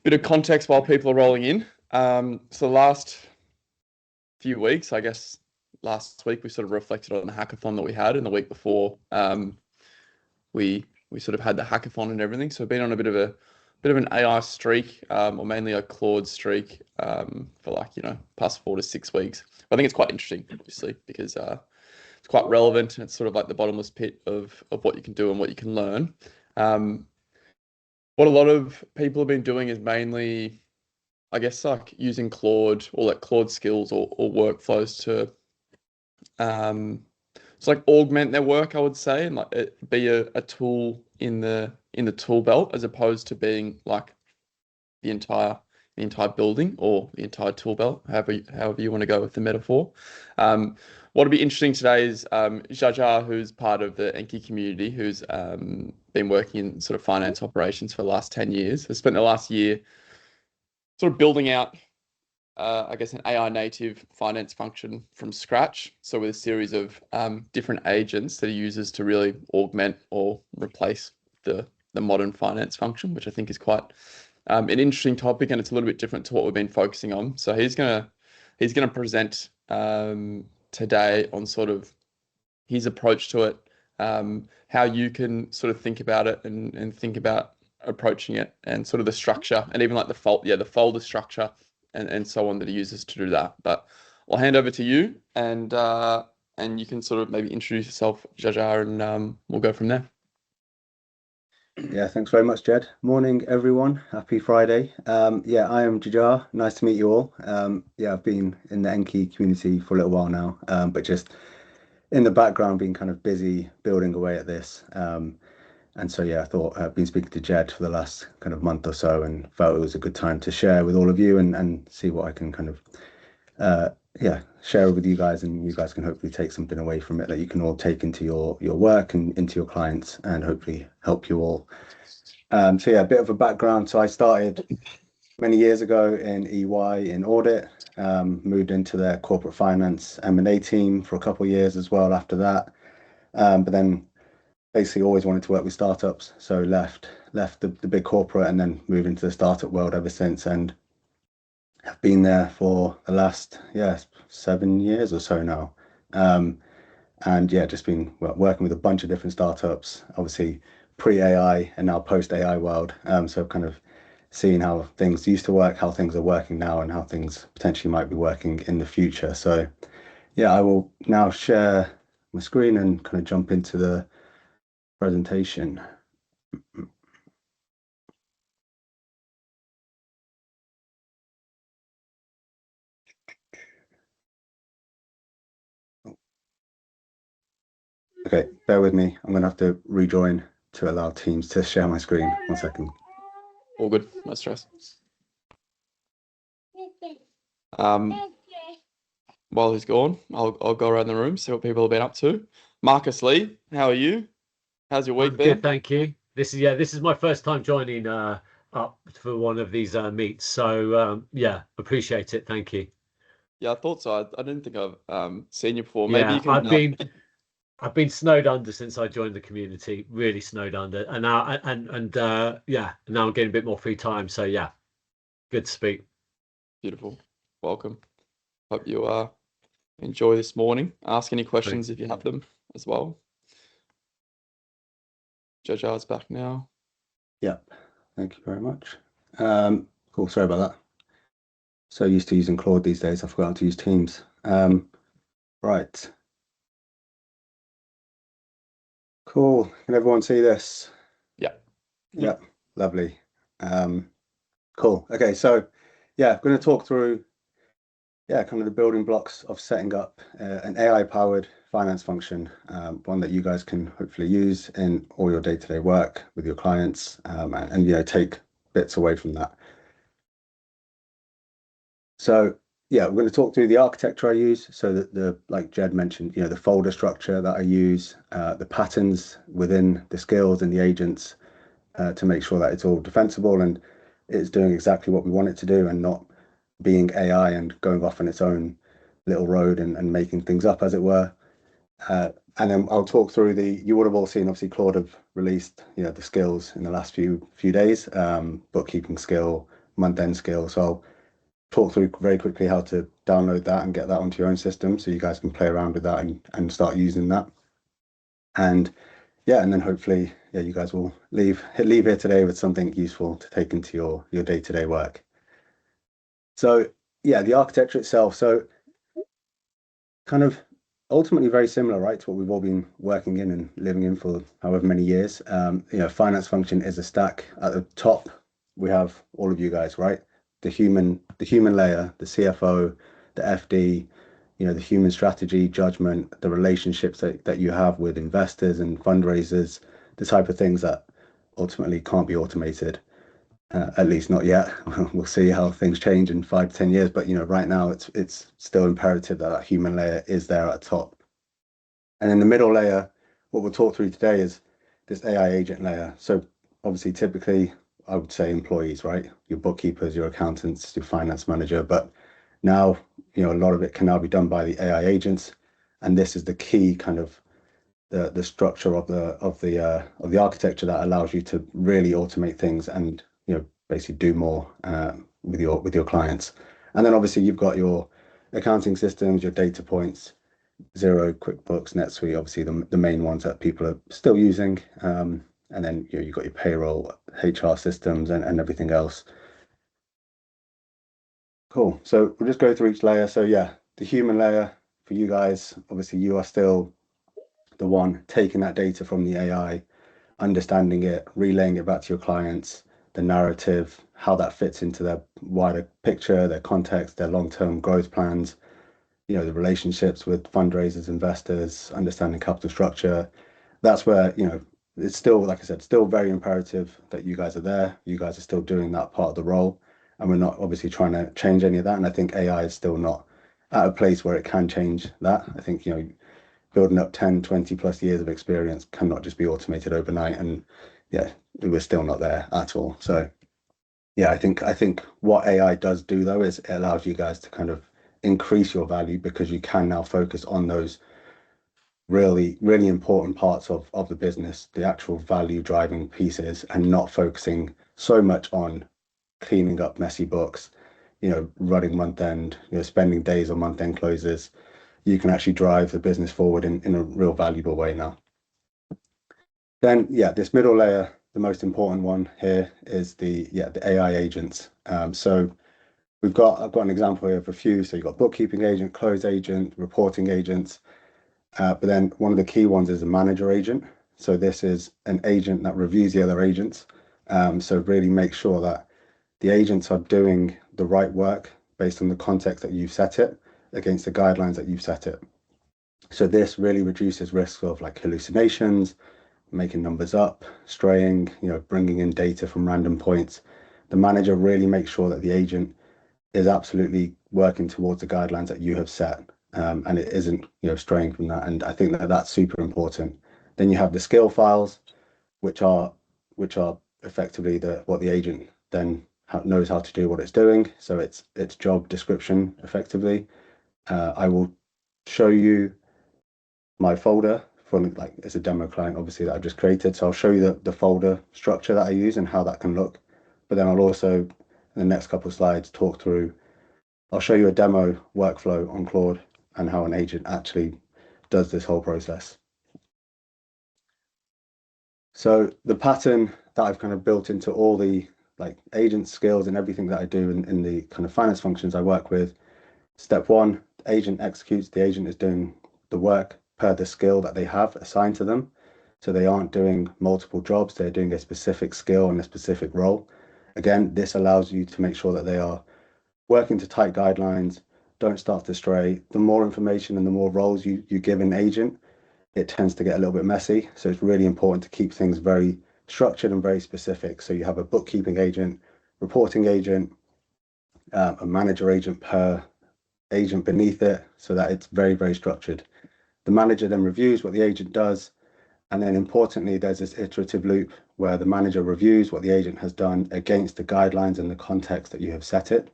bit of context while people are rolling in. So the last few weeks, I guess last week we sort of reflected on the hackathon that we had, and the week before we sort of had the hackathon and everything. So we've been on a bit of an AI streak, or mainly a Claude streak, for like, past 4 to 6 weeks. I think it's quite interesting, obviously, because it's quite relevant, and it's sort of like the bottomless pit of what you can do and what you can learn. What a lot of people have been doing is mainly, I guess, like using Claude or like Claude skills or workflows to it's like augment their work, I would say, and like it be a tool in the tool belt, as opposed to being like the entire building or the entire tool belt, however you want to go with the metaphor. What'll be interesting today is Jujhar, who's part of the Enki community, who's been working in sort of finance operations for the last 10 years, has spent the last year sort of building out, I guess, an AI native finance function from scratch. So with a series of different agents that he uses to really augment or replace the modern finance function, which I think is quite an interesting topic, and it's a little bit different to what we've been focusing on. So he's gonna present today on sort of his approach to it, how you can sort of think about it and think about approaching it, and sort of the structure, and even like the folder structure and so on that he uses to do that. But I'll hand over to you, and you can sort of maybe introduce yourself, Jujhar, and we'll go from there. Yeah, thanks very much, Jed. Morning, everyone. Happy Friday. Yeah, I am Jujhar. Nice to meet you all. Yeah, I've been in the enki community for a little while now, but just in the background, being kind of busy building away at this. And so, yeah, I thought I've been speaking to Jed for the last kind of month or so, and felt it was a good time to share with all of you and see what I can kind of, share with you guys, and you guys can hopefully take something away from it that you can all take into your work and into your clients, and hopefully help you all. So yeah, a bit of a background. So I started many years ago in EY in audit, moved into their corporate finance M&A team for a couple of years as well after that. But then basically always wanted to work with startups, so left the big corporate and then moved into the startup world ever since, and have been there for the last 7 years or so now. And yeah, just been working with a bunch of different startups, obviously pre-AI and now post-AI world. So kind of seeing how things used to work, how things are working now, and how things potentially might be working in the future. So yeah, I will now share my screen and kind of jump into the presentation. Okay, bear with me. I'm going to have to rejoin to allow Teams to share my screen. 1 second. All good, no stress. While he's gone, I'll go around the room, see what people have been up to. Marcus Lee, how are you? How's your week been? Good, thank you. This is my first time joining up for one of these meets, so yeah, appreciate it. Thank you. Yeah, I thought so. I didn't think I've seen you before. Yeah, maybe you can. I've been snowed under since I joined the community. Really snowed under, and now now I'm getting a bit more free time. So yeah, good to speak. Beautiful. Welcome. Hope you enjoy this morning. Ask any questions if you have them as well. Jujhar's back now. Yeah, thank you very much. Cool, sorry about that. So used to using Claude these days, I've forgotten to use Teams. Right. Cool, can everyone see this? Yeah. Yeah, lovely. Cool, okay, so yeah, I'm going to talk through kind of the building blocks of setting up an AI-powered finance function, one that you guys can hopefully use in all your day-to-day work with your clients, and take bits away from that. So yeah, we're going to talk through the architecture I use. So that like Jed mentioned, the folder structure that I use, the patterns within the skills and the agents, to make sure that it's all defensible and it's doing exactly what we want it to do, and not being AI and going off on its own little road and making things up, as it were. And then I'll talk through you would have all seen, obviously, Claude have released, the skills in the last few days, bookkeeping skill, month-end skill. So I'll talk through very quickly how to download that and get that onto your own system so you guys can play around with that and start using that. And yeah, and then hopefully, yeah, you guys will leave here today with something useful to take into your day-to-day work. So yeah, the architecture itself. So kind of ultimately very similar, right, to what we've all been working in and living in for however many years. Finance function is a stack. At the top, we have all of you guys, right? The human layer, the CFO, the FD, the human strategy, judgment, the relationships that you have with investors and fundraisers, the type of things that ultimately can't be automated. At least not yet. We'll see how things change in 5 to 10 years. But right now it's still imperative that human layer is there at the top. And in the middle layer, what we'll talk through today is this AI agent layer. So obviously, typically, I would say employees, right? Your bookkeepers, your accountants, your finance manager. But now, a lot of it can now be done by the AI agents, and this is the key kind of the structure of the architecture that allows you to really automate things and basically do more with your clients. And then obviously you've got your accounting systems, your data points, Xero, QuickBooks, NetSuite, obviously the main ones that people are still using. And then you've got your payroll, HR systems, and everything else. Cool. So we'll just go through each layer. So yeah, the human layer for you guys, obviously you are still the one taking that data from the AI, understanding it, relaying it back to your clients, the narrative, how that fits into their wider picture, their context, their long-term growth plans, the relationships with fundraisers, investors, understanding capital structure. That's where, it's still, like I said, still very imperative that you guys are there. You guys are still doing that part of the role. And we're not obviously trying to change any of that. And I think AI is still not at a place where it can change that. I think, building up 10, 20 plus years of experience cannot just be automated overnight. And yeah, we're still not there at all. So yeah, I think what AI does do though is it allows you guys to kind of increase your value because you can now focus on those really, really important parts of the business, the actual value driving pieces, and not focusing so much on cleaning up messy books, running month end, spending days on month end closes. You can actually drive the business forward in a real valuable way now. Then, yeah, this middle layer, the most important one here is the AI agents. So I've got an example here of a few. So you've got bookkeeping agent, close agent, reporting agents. But then one of the key ones is a manager agent. So this is an agent that reviews the other agents. So really make sure that the agents are doing the right work based on the context that you've set it against the guidelines that you've set it. So this really reduces risk of like hallucinations, making numbers up, straying, bringing in data from random points. The manager really makes sure that the agent is absolutely working towards the guidelines that you have set, and it isn't, straying from that. And I think that that's super important. Then you have the skill files, which are effectively what the agent then knows how to do what it's doing. So it's job description effectively. I will show you my folder for it's a demo client obviously that I've just created. So I'll show you the folder structure that I use and how that can look. But then I'll also, in the next couple of slides, I'll show you a demo workflow on Claude and how an agent actually does this whole process. So the pattern that I've kind of built into all the agent skills and everything that I do in the kind of finance functions I work with. Step one, the agent executes. The agent is doing the work per the skill that they have assigned to them. So they aren't doing multiple jobs. They're doing a specific skill and a specific role. Again, this allows you to make sure that they are working to tight guidelines, don't start to stray. The more information and the more roles you give an agent, it tends to get a little bit messy. So it's really important to keep things very structured and very specific. So you have a bookkeeping agent, reporting agent, a manager agent per agent beneath it, so that it's very, very structured. The manager then reviews what the agent does. And then importantly, there's this iterative loop where the manager reviews what the agent has done against the guidelines and the context that you have set it.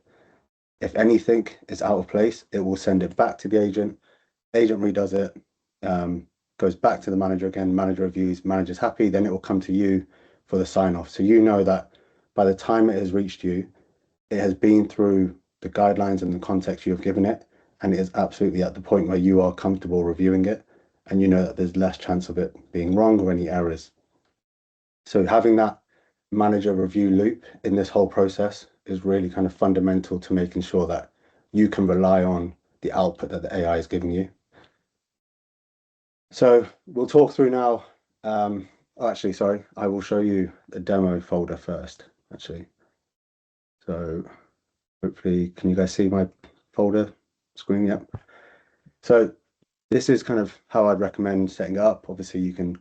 If anything is out of place, it will send it back to the agent. Agent redoes it, goes back to the manager again, manager reviews, manager's happy, then it will come to you for the sign off. So you know that by the time it has reached you, it has been through the guidelines and the context you have given it, and it is absolutely at the point where you are comfortable reviewing it, and you know that there's less chance of it being wrong or any errors. So having that manager review loop in this whole process is really kind of fundamental to making sure that you can rely on the output that the AI is giving you. So we'll talk through now. Actually, sorry, I will show you the demo folder first, actually. So hopefully, can you guys see my folder screen? Yep. So this is kind of how I'd recommend setting it up. Obviously, you can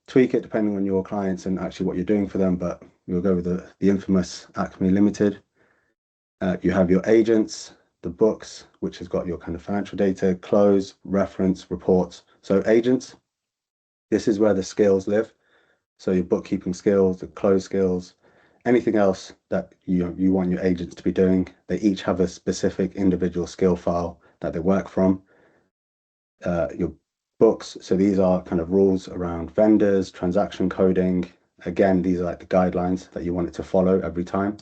tweak it depending on your clients and actually what you're doing for them, but we'll go with the infamous Acme Limited. You have your agents, the books, which has got your kind of financial data, close, reference, reports. So agents, this is where the skills live. So your bookkeeping skills, the close skills, anything else that you want your agents to be doing. They each have a specific individual skill file that they work from. Your books, so these are kind of rules around vendors, transaction coding. Again, these are like the guidelines that you want it to follow every time.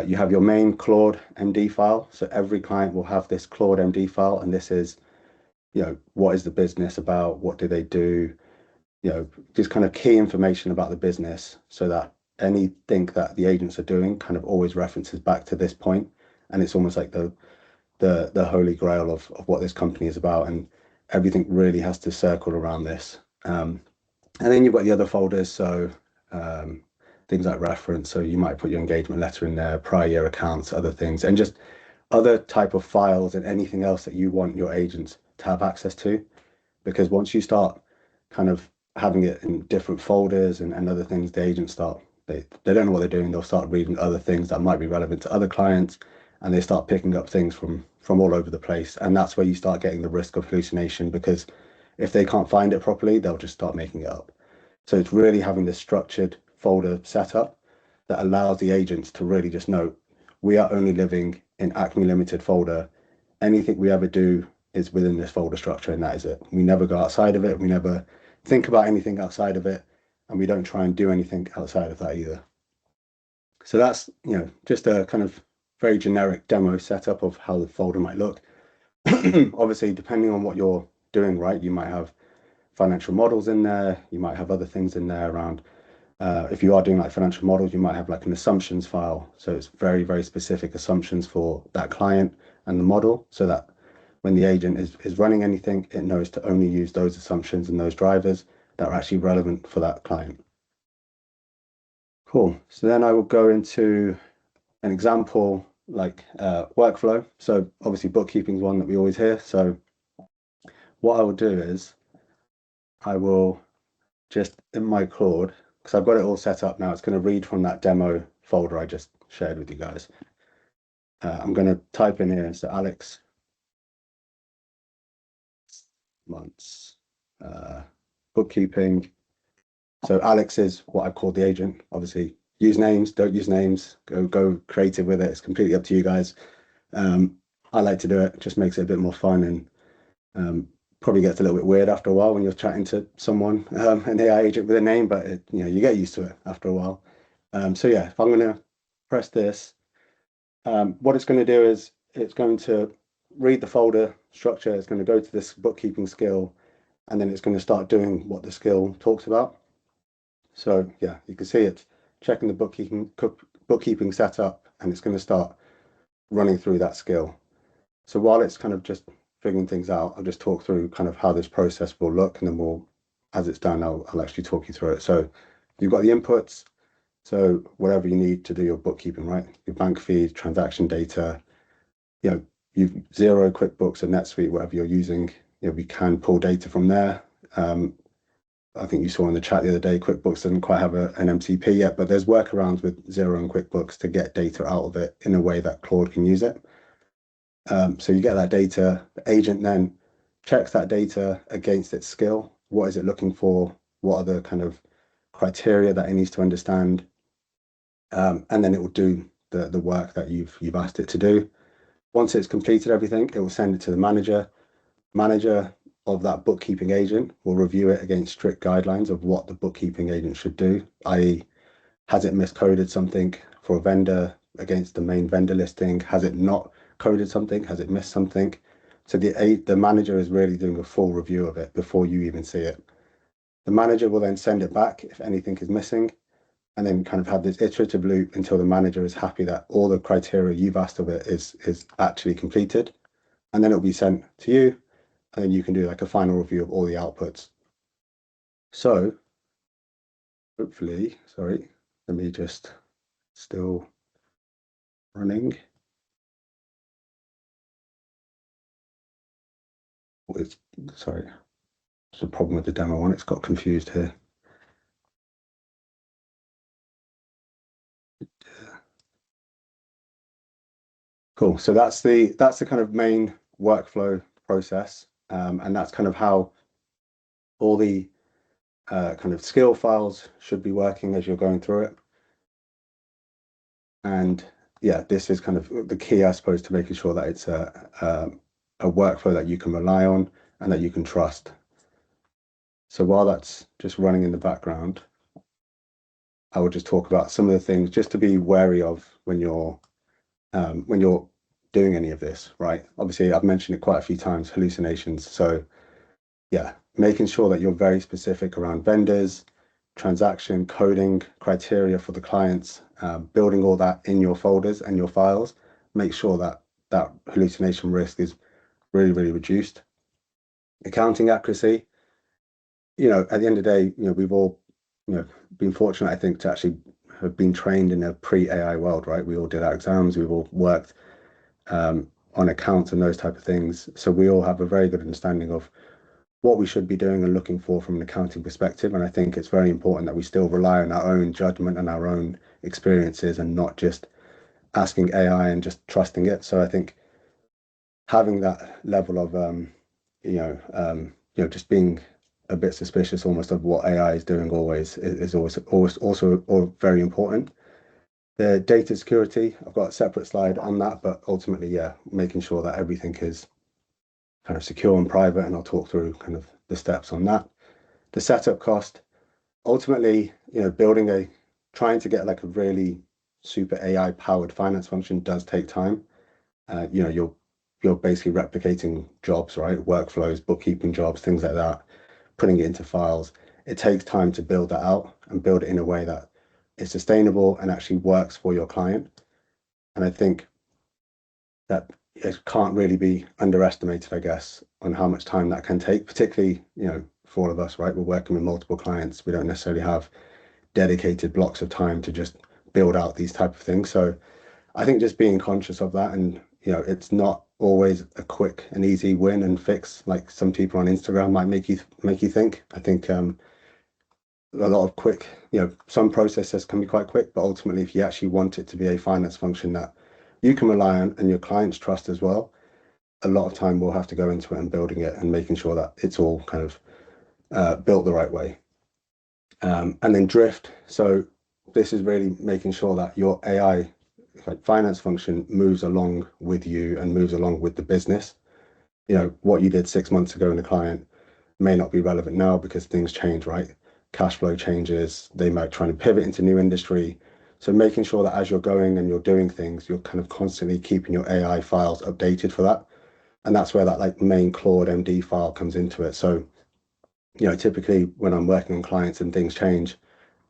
You have your main Claude MD file. So every client will have this Claude MD file, and this is, what is the business about? What do they do? Just kind of key information about the business, so that anything that the agents are doing kind of always references back to this point, and it's almost like the holy grail of what this company is about, and everything really has to circle around this. And then you've got the other folders, so things like reference, so you might put your engagement letter in there, prior year accounts, other things, and just other type of files and anything else that you want your agents to have access to. Because once you start kind of having it in different folders and other things, the agents start, they don't know what they're doing. They'll start reading other things that might be relevant to other clients, and they start picking up things from all over the place. And that's where you start getting the risk of hallucination, because if they can't find it properly, they'll just start making it up. So it's really having this structured folder set up that allows the agents to really just know, we are only living in Acme Limited folder. Anything we ever do is within this folder structure, and that is it. We never go outside of it. We never think about anything outside of it, and we don't try and do anything outside of that either. So that's, just a kind of very generic demo setup of how the folder might look. Obviously, depending on what you're doing, right, you might have financial models in there. You might have other things in there around, if you are doing like financial models, you might have like an assumptions file. So it's very, very specific assumptions for that client and the model, so that when the agent is running anything, it knows to only use those assumptions and those drivers that are actually relevant for that client. Cool. So then I will go into an example like workflow. So obviously bookkeeping is one that we always hear. So what I will do is I will just, in my Claude, because I've got it all set up now, it's going to read from that demo folder I just shared with you guys. I'm going to type in here, so Alex months bookkeeping. So Alex is what I call the agent. Obviously, use names, don't use names, go creative with it. It's completely up to you guys. I like to do it, just makes it a bit more fun, and probably gets a little bit weird after a while when you're chatting to someone, an AI agent with a name, but you get used to it after a while. So yeah, if I'm going to press this, what it's going to do is it's going to read the folder structure. It's going to go to this bookkeeping skill, and then it's going to start doing what the skill talks about. So yeah, you can see it's checking the bookkeeping setup, and it's going to start running through that skill. So while it's kind of just figuring things out, I'll just talk through kind of how this process will look, and then as it's done, I'll actually talk you through it. So you've got the inputs. So whatever you need to do your bookkeeping, right? Your bank feed, transaction data, you've Xero, QuickBooks, and NetSuite, whatever you're using, we can pull data from there. I think you saw in the chat the other day, QuickBooks doesn't quite have an MCP yet, but there's workarounds with Xero and QuickBooks to get data out of it in a way that Claude can use it. So you get that data, the agent then checks that data against its skill. What is it looking for? What are the kind of criteria that it needs to understand? And then it will do the work that you've asked it to do. Once it's completed everything, it will send it to the manager. Manager of that bookkeeping agent will review it against strict guidelines of what the bookkeeping agent should do, i.e., has it miscoded something for a vendor? against the main vendor listing? Has it not coded something? Has it missed something? So the manager is really doing a full review of it before you even see it. The manager will then send it back if anything is missing, and then kind of have this iterative loop until the manager is happy that all the criteria you've asked of it is actually completed. And then it'll be sent to you, and then you can do like a final review of all the outputs. So hopefully, sorry, let me just still running. Sorry, there's a problem with the demo one. It's got confused here. Cool. So that's the kind of main workflow process, and that's kind of how all the kind of skill files should be working as you're going through it. And yeah, this is kind of the key, I suppose, to making sure that it's a workflow that you can rely on and that you can trust. So while that's just running in the background, I will just talk about some of the things just to be wary of when you're doing any of this, right? Obviously, I've mentioned it quite a few times, hallucinations. So yeah, making sure that you're very specific around vendors, transaction, coding, criteria for the clients, building all that in your folders and your files. Make sure that that hallucination risk is really, really reduced. Accounting accuracy, at the end of the day, we've all, been fortunate, I think, to actually have been trained in a pre-AI world, right? We all did our exams, we've all worked on accounts and those type of things. So we all have a very good understanding of what we should be doing and looking for from an accounting perspective. And I think it's very important that we still rely on our own judgment and our own experiences and not just asking AI and just trusting it. So I think having that level of, just being a bit suspicious almost of what AI is doing always is always also very important. The data security, I've got a separate slide on that, but ultimately, yeah, making sure that everything is kind of secure and private, and I'll talk through kind of the steps on that. The setup cost, ultimately, trying to get like a really super AI powered finance function does take time. You're basically replicating jobs, right? Workflows, bookkeeping jobs, things like that, putting it into files. It takes time to build that out and build it in a way that is sustainable and actually works for your client. And I think that it can't really be underestimated, I guess, on how much time that can take, particularly, for all of us, right? We're working with multiple clients. We don't necessarily have dedicated blocks of time to just build out these type of things. So I think just being conscious of that, and it's not always a quick and easy win and fix like some people on Instagram might make you think. I think a lot of quick, some processes can be quite quick, but ultimately, if you actually want it to be a finance function that you can rely on and your clients trust as well, a lot of time will have to go into it and building it and making sure that it's all kind of built the right way. And then drift. So this is really making sure that your AI finance function moves along with you and moves along with the business. What you did 6 months ago in the client may not be relevant now because things change, right? Cash flow changes, they might try to pivot into new industry. So making sure that as you're going and you're doing things, you're kind of constantly keeping your AI files updated for that. And that's where that like main Claude MD file comes into it. So, typically when I'm working on clients and things change,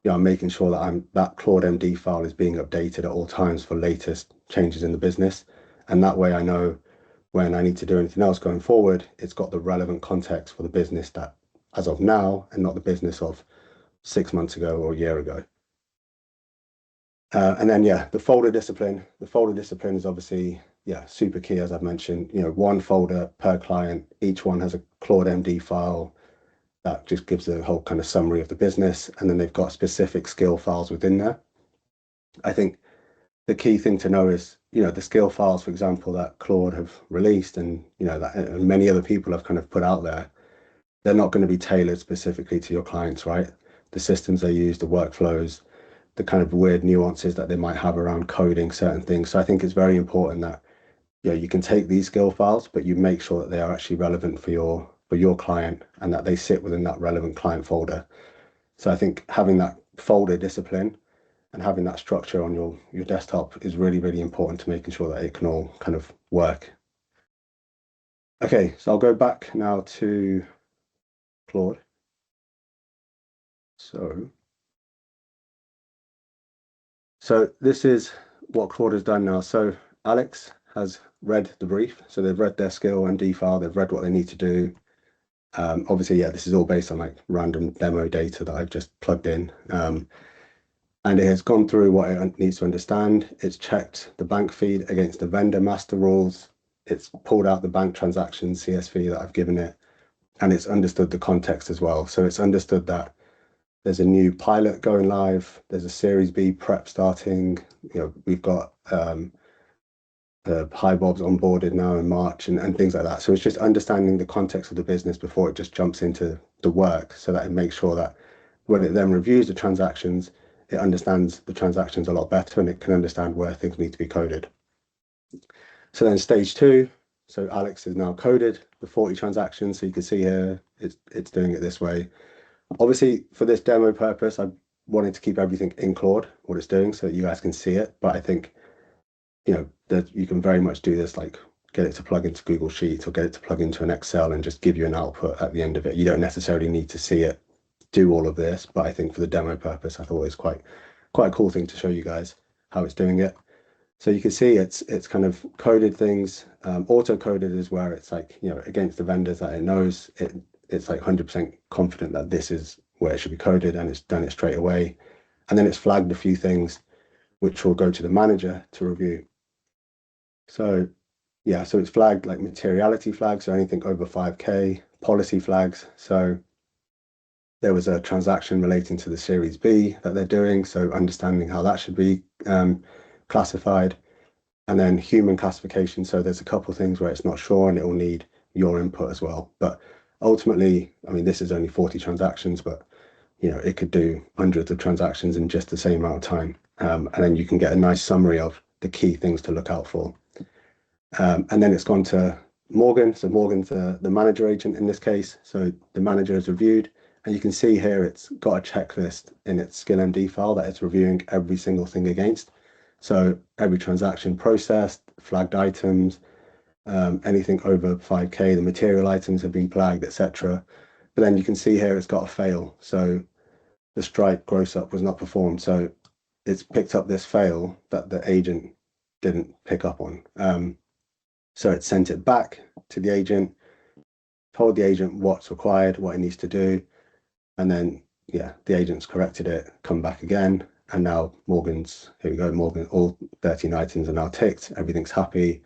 I'm making sure that that Claude MD file is being updated at all times for latest changes in the business. And that way I know when I need to do anything else going forward, it's got the relevant context for the business that as of now and not the business of 6 months ago or a year ago. And then, the folder discipline. The folder discipline is obviously, super key, as I've mentioned. One folder per client. Each one has a Claude MD file that just gives a whole kind of summary of the business. And then they've got specific skill files within there. I think the key thing to know is, the skill files, for example, that Claude have released and, that many other people have kind of put out there, they're not going to be tailored specifically to your clients, right? The systems they use, the workflows, the kind of weird nuances that they might have around coding certain things. So I think it's very important that, you can take these skill files, but you make sure that they are actually relevant for your client and that they sit within that relevant client folder. So I think having that folder discipline and having that structure on your desktop is really, really important to making sure that it can all kind of work. Okay, so I'll go back now to Claude. So this is what Claude has done now. So Alex has read the brief. So they've read their skill MD file. They've read what they need to do. Obviously, yeah, this is all based on like random demo data that I've just plugged in. And it has gone through what it needs to understand. It's checked the bank feed against the vendor master rules. It's pulled out the bank transaction CSV that I've given it, and it's understood the context as well. So it's understood that there's a new pilot going live. There's a Series B prep starting. We've got the High Bobs onboarded now in March and things like that. So it's just understanding the context of the business before it just jumps into the work, so that it makes sure that when it then reviews the transactions, it understands the transactions a lot better and it can understand where things need to be coded. So then stage 2, so Alex has now coded the 40 transactions. So you can see here, it's doing it this way. Obviously, for this demo purpose, I wanted to keep everything in Claude, what it's doing, so that you guys can see it. But I think, that you can very much do this, like get it to plug into Google Sheets or get it to plug into an Excel and just give you an output at the end of it. You don't necessarily need to see it do all of this, but I think for the demo purpose, I thought it was quite a cool thing to show you guys how it's doing it. So you can see it's kind of coded things. Auto coded is where it's like, against the vendors that it knows, it's like 100% confident that this is where it should be coded, and it's done it straight away. And then it's flagged a few things which will go to the manager to review. So yeah, so it's flagged like materiality flags, so anything over 5K, policy flags. So there was a transaction relating to the Series B that they're doing, so understanding how that should be classified. And then human classification, so there's a couple of things where it's not sure and it will need your input as well. But ultimately, I mean, this is only 40 transactions, but it could do hundreds of transactions in just the same amount of time. And then you can get a nice summary of the key things to look out for. And then it's gone to Morgan. So Morgan's the manager agent in this case. So the manager has reviewed, and you can see here it's got a checklist in its skill MD file that it's reviewing every single thing against. So every transaction processed, flagged items, anything over 5K, the material items have been flagged, etc. But then you can see here it's got a fail. So the strike gross up was not performed. So it's picked up this fail that the agent didn't pick up on. So it sent it back to the agent, told the agent what's required, what it needs to do. And then, yeah, the agent's corrected it, come back again. And now Morgan's, here we go, Morgan, all 13 items are now ticked, everything's happy.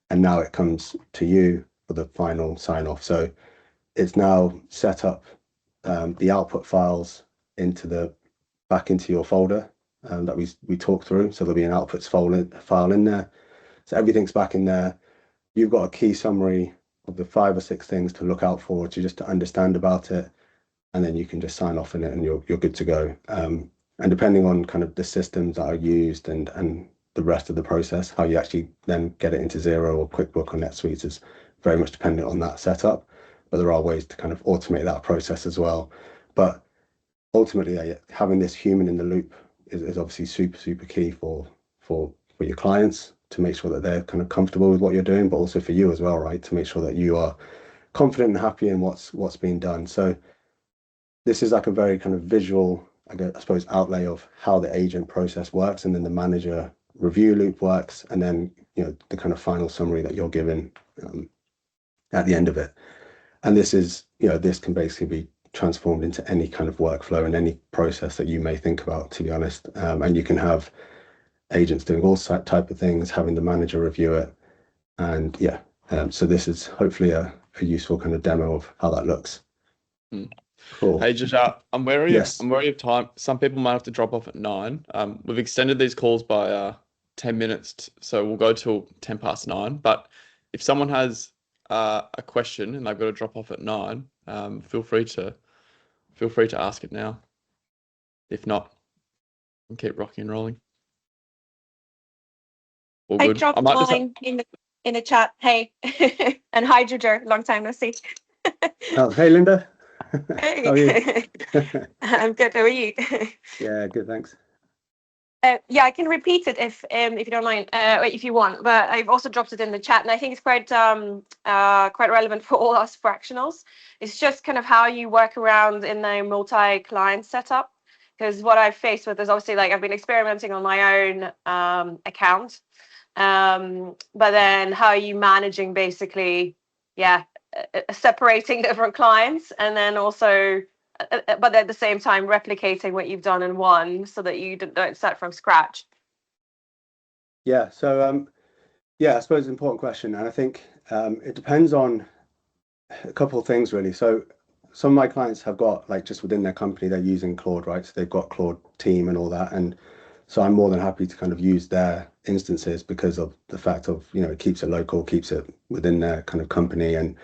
And now it comes to you for the final sign off. So it's now set up the output files back into your folder that we talked through. So there'll be an outputs file in there. So everything's back in there. You've got a key summary of the 5 or 6 things to look out for, to understand about it, and then you can just sign off in it and you're good to go. And depending on kind of the systems that are used and the rest of the process, how you actually then get it into Xero or QuickBook or NetSuite is very much dependent on that setup. But there are ways to kind of automate that process as well. But ultimately, having this human in the loop is obviously super key for your clients, to make sure that they're kind of comfortable with what you're doing, but also for you as well, right? To make sure that you are confident and happy in what's being done. So this is like a very kind of visual, I suppose, outlay of how the agent process works, and then the manager review loop works, and then the kind of final summary that you're given at the end of it. And this is, this can basically be transformed into any kind of workflow and any process that you may think about, to be honest. And you can have agents doing all type of things, having the manager review it. And yeah, so this is hopefully a useful kind of demo of how that looks. Cool. Hey, Jujhar, I'm wary Yes. of time. Some people might have to drop off at 9. We've extended these calls by 10 minutes, so we'll go till 10 past 9. But if someone has a question and they've got to drop off at 9, feel free to ask it now. If not, we can keep rocking and rolling. All I good. dropped mine in the chat. Hey, and hi, Jujhar. Long time no see. Oh, hey, Linda. Hey. How are you? I'm good. How are you? Yeah, good, thanks. Yeah, I can repeat it if you don't mind, if you want. But I've also dropped it in the chat, and I think it's quite relevant for all us fractionals. It's just kind of how you work around in a multi-client setup. Because what I've faced with is obviously like I've been experimenting on my own account, but then how are you managing basically, yeah, separating different clients, and then also but at the same time replicating what you've done in one so that you don't start from scratch. Yeah, so yeah, I suppose it's an important question, and I think it depends on a couple of things really. So some of my clients have got like just within their company they're using Claude, right? So they've got Claude team and all that, and so I'm more than happy to kind of use their instances because of the fact of, you know, it keeps it local, keeps it within their kind of company, and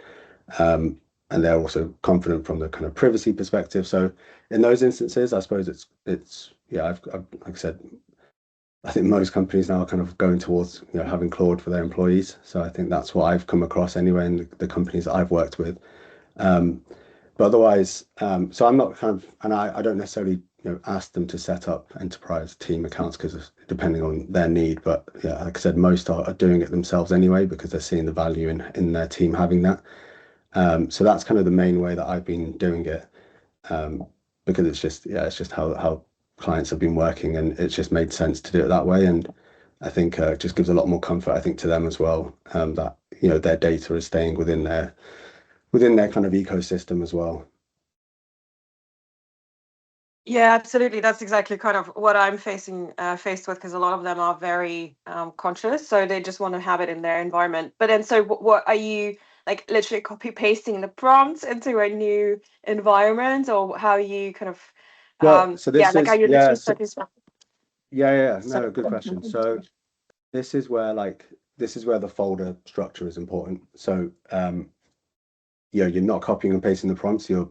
they're also confident from the kind of privacy perspective. So in those instances, I suppose it's yeah, I've like I said, I think most companies now are kind of going towards, you know, having Claude for their employees. So I think that's what I've come across anyway in the companies that I've worked with. But otherwise, so I'm not kind of, and I don't necessarily, you know, ask them to set up enterprise team accounts because depending on their need. But yeah, like I said, most are doing it themselves anyway because they're seeing the value in their team having that. So that's kind of the main way that I've been doing it, because it's just how clients have been working, and it's just made sense to do it that way. And I think it just gives a lot more comfort, I think, to them as well, that, you know, their data is staying within their kind of ecosystem as well. Yeah, absolutely. That's exactly kind of what I'm faced with, because a lot of them are very conscious, so they just want to have it in their environment. But then, so what are you like literally copy pasting the prompts into a new environment, or how are you kind of Well, so this like, are is you literally setting stuff? no, good question. So this is where the folder structure is important. So yeah, you're not copying and pasting the prompts, you're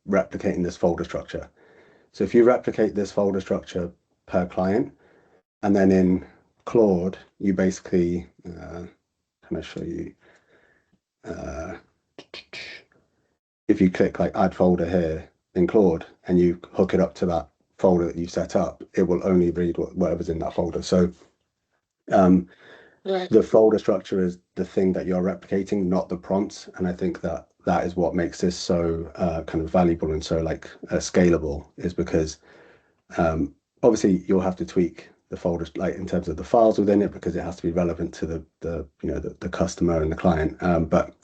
replicating this folder structure. So if you replicate this folder structure per client, and then in Claude, you basically, can I show you? If you click like add folder here in Claude and you hook it up to that folder that you set up, it will only read whatever's in that folder. So Right. the folder structure is the thing that you're replicating, not the prompts. And I think that is what makes this so kind of valuable and so like scalable, is because obviously you'll have to tweak the folders like in terms of the files within it because it has to be relevant to the you know the customer and the client. But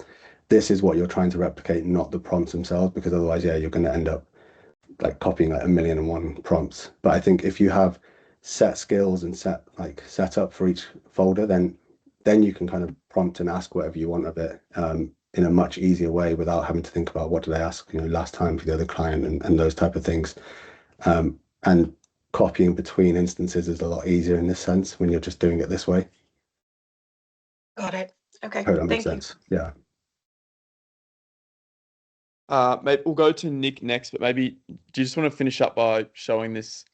this is what you're trying to replicate, not the prompts themselves, because otherwise, yeah, you're going to end up like copying like 1,000,001 prompts. But I think if you have set skills and set up for each folder, then you can kind of prompt and ask whatever you want of it in a much easier way without having to think about what did I ask, you know, last time for the other client and those type of things. And copying between instances is a lot easier in this sense when you're just doing it this way. Got it. Okay. Hope that makes Thank you. sense. Yeah. Maybe we'll go to Nick next, but maybe do you just want to finish up by showing this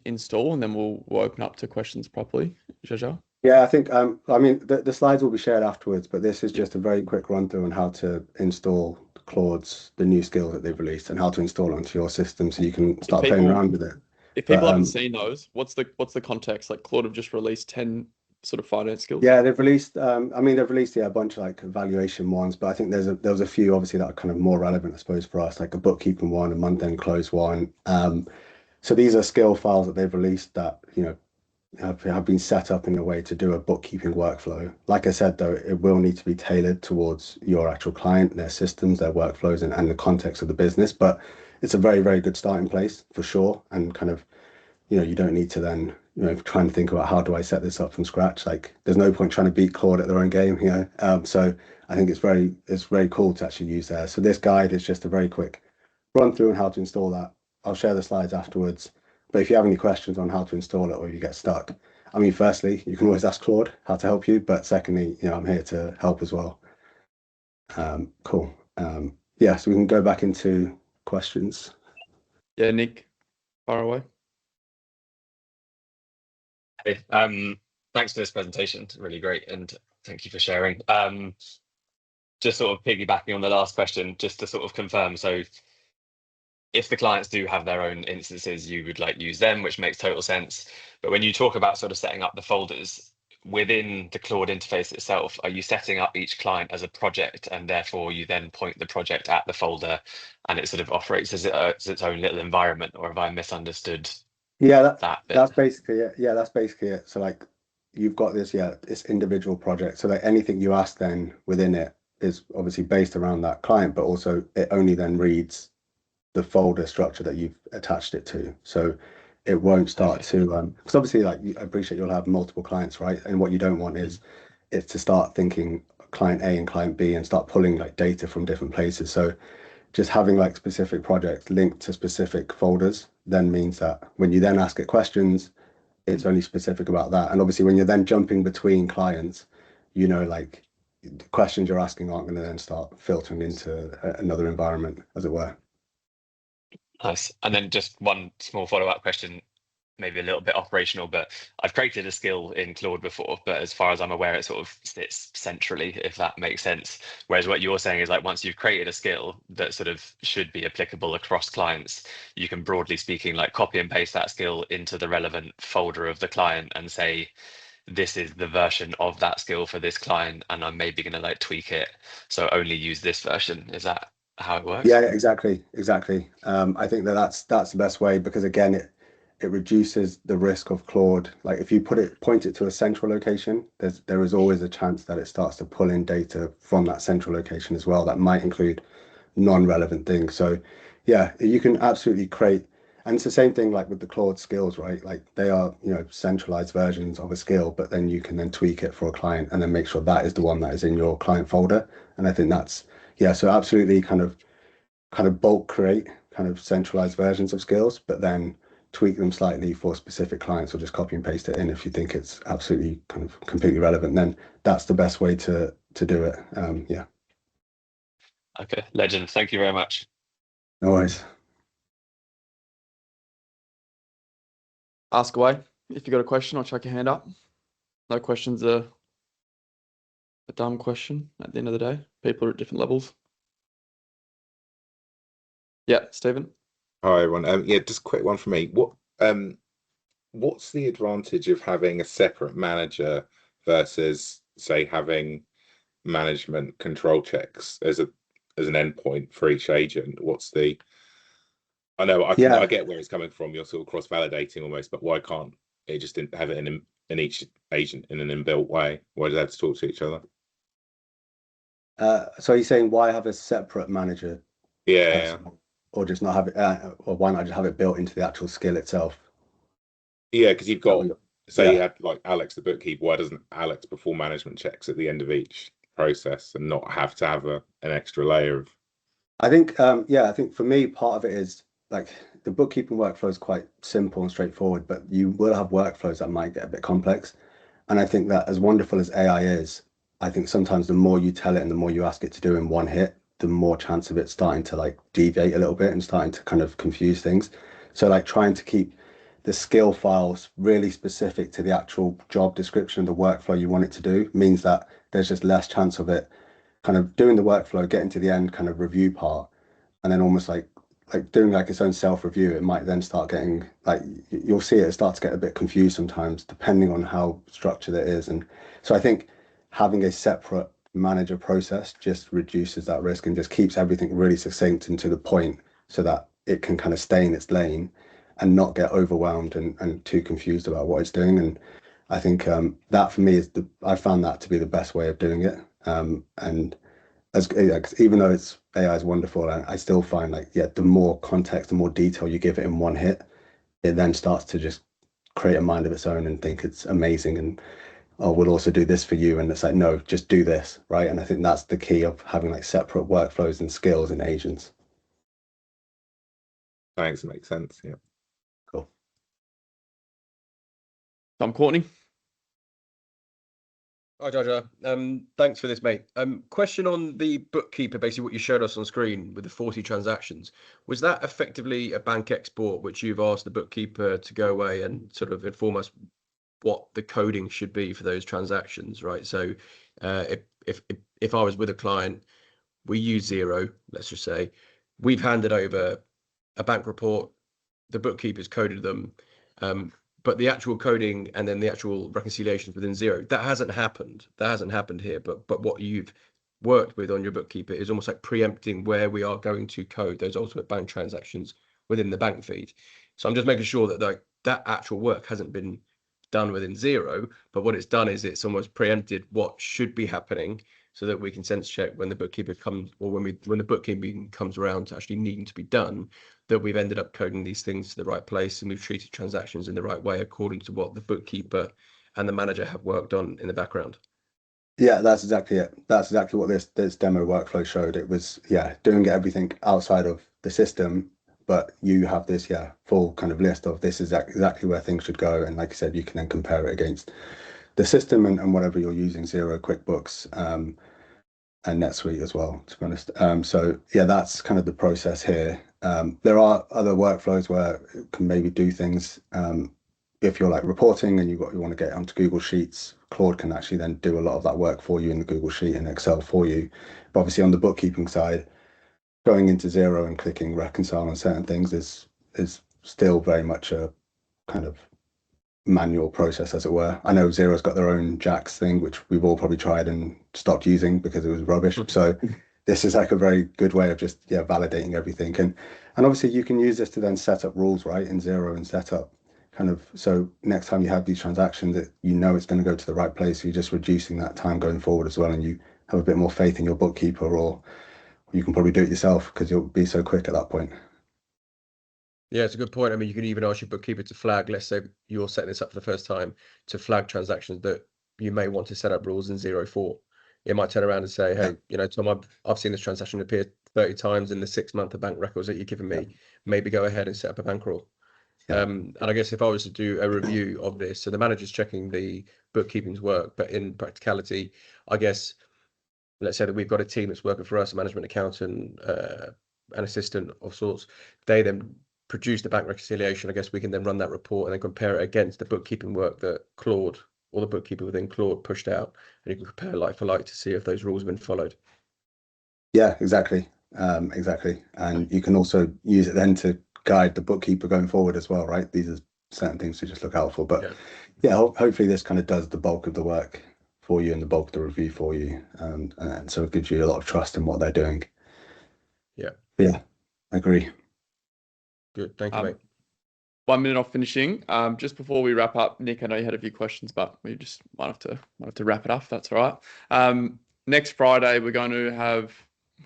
install, and then we'll open up to questions properly, Jujhar? Yeah, I think I mean the slides will be shared afterwards, but this is just a very quick run through on how to install Claude's the new skill that they've released and how to install it onto your system so you can start playing around with it. If people haven't seen those, what's the context? Like Claude have just released 10 sort of finance skills. Yeah, they've released I mean they've released a bunch of like valuation ones, but I think there was a few obviously that are kind of more relevant, I suppose, for us, like a bookkeeping one, a month-end close one. So these are skill files that they've released that, you know, have been set up in a way to do a bookkeeping workflow. Like I said, though, it will need to be tailored towards your actual client, their systems, their workflows, and the context of the business. But it's a very, very good starting place for sure. And kind of, you know, you don't need to then, you know, try and think about how do I set this up from scratch. Like there's no point trying to beat Claude at their own game, you know. So I think it's very cool to actually use there. So this guide is just a very quick run through on how to install that. I'll share the slides afterwards. But if you have any questions on how to install it or you get stuck, I mean, firstly, you can always ask Claude how to help you. But secondly, you know, I'm here to help as well. Cool. Yeah, so we can go back into questions. Yeah, Nick, far away. Hey, thanks for this presentation. It's really great, and thank you for sharing. Just sort of piggybacking on the last question, just to sort of confirm. So if the clients do have their own instances, you would like use them, which makes total sense. But when you talk about sort of setting up the folders within the Claude interface itself, are you setting up each client as a project, and therefore you then point the project at the folder and it sort of operates as its own little environment? Or have I misunderstood Yeah, that bit? that's basically it. Yeah, that's basically it. So like you've got this, this individual project. So like anything you ask then within it is obviously based around that client, but also it only then reads the folder structure that you've attached it to. So it won't start to because obviously like I appreciate you'll have multiple clients, right? And what you don't want is to start thinking client A and client B and start pulling like data from different places. So just having like specific projects linked to specific folders then means that when you then ask it questions, it's only specific about that. And obviously when you're then jumping between clients, like the questions you're asking aren't going to then start filtering into another environment, as it were. Nice. And then just one small follow-up question, maybe a little bit operational, but I've created a skill in Claude before, but as far as I'm aware, it sort of sits centrally, if that makes sense. Whereas what you're saying is like once you've created a skill that sort of should be applicable across clients, you can broadly speaking like copy and paste that skill into the relevant folder of the client and say, this is the version of that skill for this client, and I'm maybe going to like tweak it. So only use this version. Is that how it works? Yeah, exactly. I think that's the best way, because again, it reduces the risk of Claude. Like if you point it to a central location, there is always a chance that it starts to pull in data from that central location as well. That might include non-relevant things. So yeah, you can absolutely create, and it's the same thing like with the Claude skills, right? Like they are, centralized versions of a skill, but then you can then tweak it for a client and then make sure that is the one that is in your client folder. And I think that's, yeah, so absolutely kind of bulk create kind of centralized versions of skills, but then tweak them slightly for specific clients, or just copy and paste it in if you think it's absolutely kind of completely relevant. Then that's the best way to do it. Yeah. Okay, legend. Thank you very much. No worries. Ask away. If you got a question, I'll chuck your hand up. No questions are a dumb question at the end of the day. People are at different levels. Yeah, Stephen. Hi everyone. Yeah, just a quick one for me. What's the advantage of having a separate manager versus, say, having management control checks as an endpoint for each agent? I know I get where it's coming from. You're sort of cross-validating almost, but why can't it just have it in each agent in an inbuilt way? Why do they have to talk to each other? So you're saying why have a separate manager? Yeah. Or just not have it, or why not just have it built into the actual skill itself? Yeah, because you've got, say you had like Alex the bookkeeper. Why doesn't Alex perform management checks at the end of each process and not have to have an extra layer of? I think, I think for me, part of it is like the bookkeeping workflow is quite simple and straightforward, but you will have workflows that might get a bit complex. And I think that as wonderful as AI is, I think sometimes the more you tell it and the more you ask it to do in one hit, the more chance of it starting to like deviate a little bit and starting to kind of confuse things. So like trying to keep the skill files really specific to the actual job description, the workflow you want it to do, means that there's just less chance of it kind of doing the workflow, getting to the end kind of review part, and then almost like doing like its own self-review. It might then start getting like, you'll see it start to get a bit confused sometimes depending on how structured it is. And so I think having a separate manager process just reduces that risk and just keeps everything really succinct and to the point, so that it can kind of stay in its lane and not get overwhelmed and too confused about what it's doing. And I think that for me I found that to be the best way of doing it. And as even though AI is wonderful, I still find like, the more context, the more detail you give it in one hit, it then starts to just create a mind of its own and think it's amazing and, oh, we'll also do this for you. And it's like, no, just do this, right? And I think that's the key of having like separate workflows and skills and agents. Thanks, it makes sense. Yeah. Cool. I'm Courtney. Hi, Jujhar. Thanks for this, mate. Question on the bookkeeper, basically what you showed us on screen with the 40 transactions. Was that effectively a bank export, which you've asked the bookkeeper to go away and sort of inform us what the coding should be for those transactions, right? So if I was with a client, we use Xero, let's just say, we've handed over a bank report, the bookkeepers coded them, but the actual coding and then the actual reconciliations within Xero, that hasn't happened. That hasn't happened here. But what you've worked with on your bookkeeper is almost like preempting where we are going to code those ultimate bank transactions within the bank feed. So I'm just making sure that that actual work hasn't been done within Xero, but what it's done is it's almost preempted what should be happening, so that we can sense check when the bookkeeper comes, or when the bookkeeping comes around to actually needing to be done, that we've ended up coding these things to the right place and we've treated transactions in the right way according to what the bookkeeper and the manager have worked on in the background. Yeah, that's exactly it. That's exactly what this demo workflow showed. It was, doing everything outside of the system, but you have this, full kind of list of this is exactly where things should go. And like I said, you can then compare it against the system and whatever you're using, Xero, QuickBooks, and NetSuite as well, to be honest. So yeah, that's kind of the process here. There are other workflows where it can maybe do things. If you're like reporting and you want to get onto Google Sheets, Claude can actually then do a lot of that work for you in the Google Sheet and Excel for you. But obviously on the bookkeeping side, going into Xero and clicking reconcile on certain things is still very much a kind of manual process, as it were. I know Xero's got their own JAX thing, which we've all probably tried and stopped using because it was rubbish. So this is like a very good way of just validating everything. And obviously you can use this to then set up rules, right, in Xero, and set up kind of, so next time you have these transactions, that you know it's going to go to the right place. So you're just reducing that time going forward as well, and you have a bit more faith in your bookkeeper, or you can probably do it yourself because you'll be so quick at that point. Yeah, it's a good point. I mean, you can even ask your bookkeeper to flag, let's say you're setting this up for the first time, to flag transactions that you may want to set up rules in Xero for. It might turn around and say, hey, Tom, I've seen this transaction appear 30 times in the 6 month of bank records that you've given me. Maybe go ahead and set up a bank rule. And I guess if I was to do a review of this, so the manager's checking the bookkeeping's work, but in practicality, I guess, let's say that we've got a team that's working for us, a management accountant, an assistant of sorts. They then produce the bank reconciliation. I guess we can then run that report and then compare it against the bookkeeping work that Claude, or the bookkeeper within Claude, pushed out, and you can compare like for like to see if those rules have been followed. Yeah, exactly. And you can also use it then to guide the bookkeeper going forward as well, right? These are certain things to just look out for. But hopefully this kind of does the bulk of the work for you and the bulk of the review for you, and so it gives you a lot of trust in what they're doing. I agree. Good, thank you, mate. 1 minute off finishing. Just before we wrap up, Nick, I know you had a few questions, but we just might have to wrap it up, if that's all right. Next Friday, we're going to have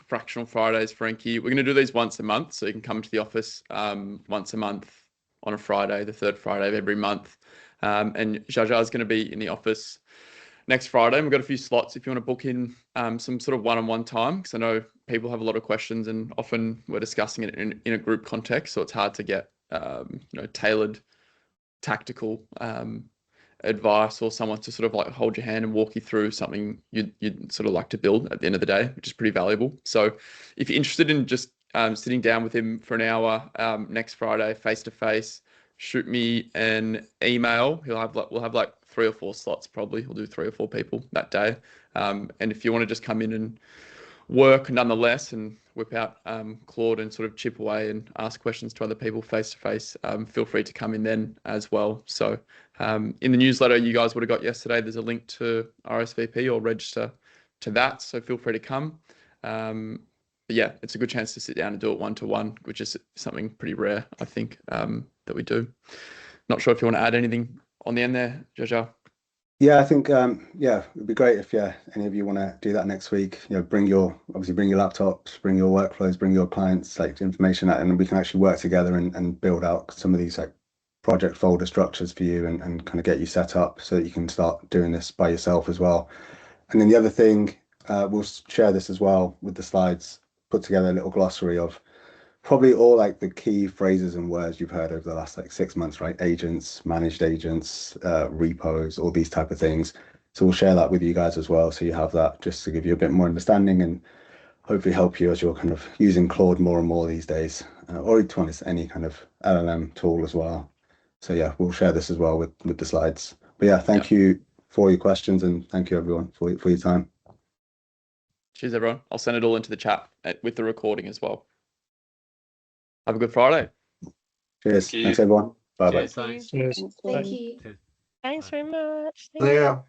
fractional Fridays for Enki. We're going to do these once a month, so you can come to the office once a month on a Friday, the third Friday of every month. And Jujhar is going to be in the office next Friday. And we've got a few slots if you want to book in some sort of one-on-one time, because I know people have a lot of questions, and often we're discussing it in a group context, so it's hard to get tailored tactical advice, or someone to sort of like hold your hand and walk you through something you'd sort of like to build at the end of the day, which is pretty valuable. So if you're interested in just sitting down with him for an hour next Friday face to face, shoot me an email. We'll have like 3 or 4 slots probably. We'll do 3 or 4 people that day. And if you want to just come in and work nonetheless and whip out Claude and sort of chip away and ask questions to other people face to face, feel free to come in then as well. So in the newsletter you guys would have got yesterday, there's a link to RSVP or register to that, so feel free to come. But yeah, it's a good chance to sit down and do it one-to-one, which is something pretty rare, I think, that we do. Not sure if you want to add anything on the end there, Jujhar. Yeah, I think it'd be great if any of you want to do that next week. Bring your laptops, bring your workflows, bring your clients like information out, and we can actually work together and build out some of these like project folder structures for you, and kind of get you set up so that you can start doing this by yourself as well. And then the other thing, we'll share this as well with the slides, put together a little glossary of probably all like the key phrases and words you've heard over the last like 6 months, right? Agents, managed agents, repos, all these type of things. So we'll share that with you guys as well, so you have that just to give you a bit more understanding and hopefully help you as you're kind of using Claude more and more these days, or to be honest, any kind of LLM tool as well. So yeah, we'll share this as well with the slides. But yeah, thank you for your questions, and thank you everyone for your time. Cheers everyone. I'll send it all into the chat with the recording as well. Have a good Friday. Cheers. Thank you. Thanks everyone. Bye bye. Cheers, thanks. Cheers. Thank Bye. you. Cheers. Thanks very much. Yeah.